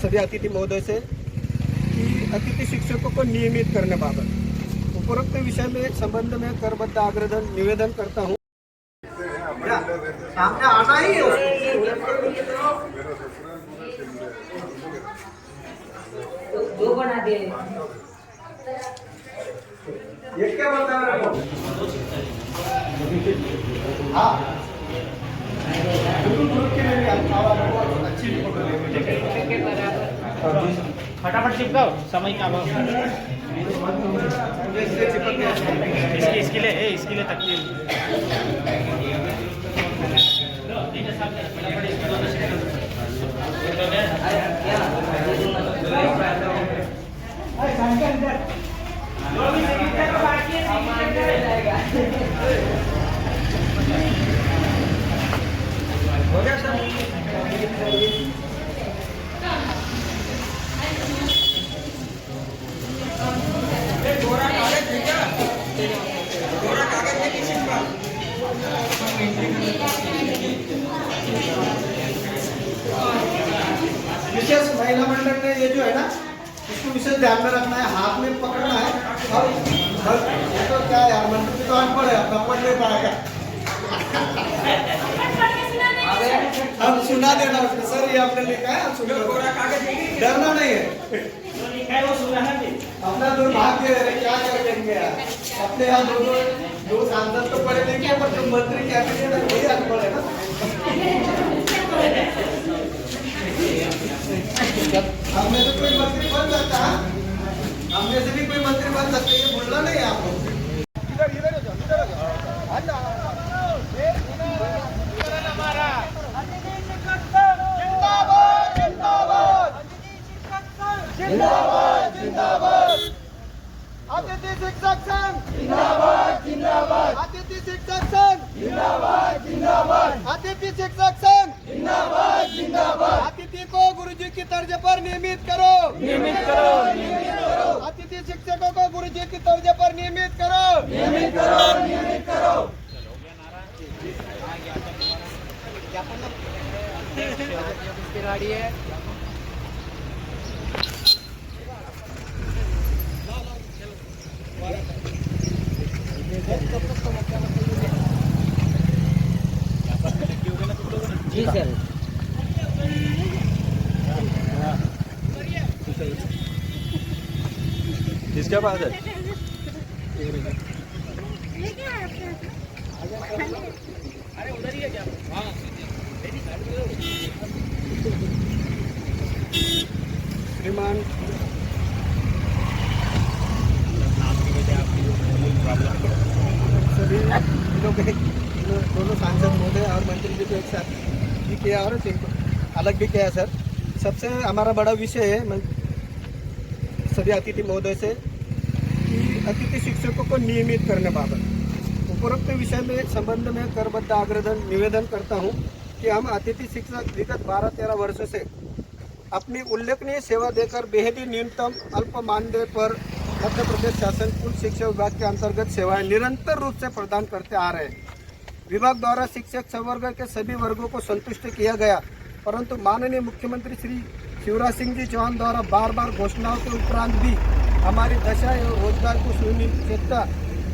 सभी अतिथि महोदय से कि अतिथि शिक्षकों को नियमित करने बाबत उपरोक्त विषय में संबंध में करबद्ध आग्रह निवेदन करता हूँ। सामने आना ही है दो बना दे। ये क्या बता रहे हो? हाँ अच्छी फटाफट चिपकाओ, समय का अभाव। इसके लिए हो गया सर। विशेष महिला मंडल ने ये जो है ना, इसको विशेष ध्यान में रखना है, हाथ में पकड़ना है। और ये तो क्या यार, मंडल तो अनपढ़ है, अपना पढ़ नहीं पाएगा। अब सुना देना उसको, सर ये आपने लिखा है, आप सुन लो, डरना नहीं है। अपना दुर्भाग्य है, क्या कर देंगे यार। अपने यहाँ दो सांसद तो पढ़े लिखे, पर जो मंत्री क्या करेंगे वही अनपढ़ है ना। हमने से कोई मंत्री बन सकता है, हमने से भी कोई मंत्री बन सकते हैं, ये बोलना नहीं है आपको। जिंदाबाद जिंदाबाद अतिथि शिक्षक संघ जिंदाबाद जिंदाबाद अतिथि शिक्षक संघ जिंदाबाद जिंदाबाद अतिथि शिक्षक संघ जिंदाबाद जिंदाबाद अतिथि को गुरुजी की तर्ज पर नियमित करो, नियमित करो, नियमित करो। अतिथि शिक्षकों को गुरुजी की तर्ज पर नियमित करो, नियमित करो, नियमित करो। जी सर। किसके पास है? अरे उधर ही है क्या? श्रीमान सभी लोग दोनों सांसद महोदय और मंत्री जी को एक साथ भी किया और इनको अलग भी किया सर। सबसे हमारा बड़ा विषय है सभी अतिथि महोदय से कि अतिथि शिक्षकों को नियमित करने बाबत उपरोक्त विषय में संबंध में करबद्ध आग्रह निवेदन करता हूं कि हम अतिथि शिक्षक विगत 12-13 वर्षों से अपनी उल्लेखनीय सेवा देकर बेहद ही न्यूनतम अल्प मानदेय पर मध्य प्रदेश शासन कुल शिक्षा विभाग के अंतर्गत सेवाएं निरंतर रूप से प्रदान करते आ रहे हैं। विभाग द्वारा शिक्षक संवर्ग के सभी वर्गों को संतुष्ट किया गया, परंतु माननीय मुख्यमंत्री श्री शिवराज सिंह जी चौहान द्वारा बार बार घोषणाओं के उपरांत भी हमारी दशा एवं रोजगार को सुनिश्चितता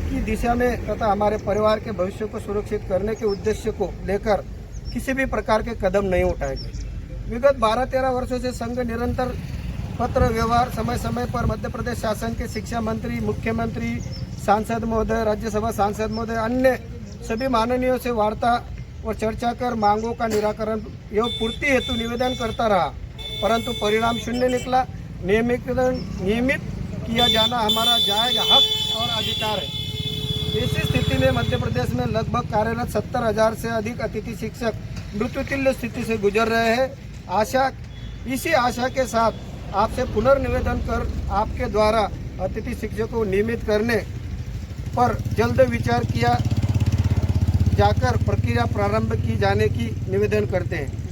की दिशा में तथा हमारे परिवार के भविष्य को सुरक्षित करने के उद्देश्य को लेकर किसी भी प्रकार के कदम नहीं उठाए गए। विगत 12-13 वर्षों से संघ निरंतर पत्र व्यवहार समय समय पर मध्य प्रदेश शासन के शिक्षा मंत्री, मुख्यमंत्री, सांसद महोदय, राज्यसभा सांसद महोदय, अन्य सभी माननीयों से वार्ता और चर्चा कर मांगों का निराकरण एवं पूर्ति हेतु निवेदन करता रहा, परंतु परिणाम शून्य निकला। नियमित किया जाना हमारा जायज हक और अधिकार है। ऐसी स्थिति में मध्य प्रदेश में लगभग कार्यरत 70,000 से अधिक अतिथि शिक्षक मृत्युतुल्य स्थिति से गुजर रहे हैं। इसी आशा के साथ आपसे पुनर्निवेदन कर आपके द्वारा अतिथि शिक्षकों को नियमित करने पर जल्द विचार किया जाकर प्रक्रिया प्रारंभ की जाने की निवेदन करते हैं।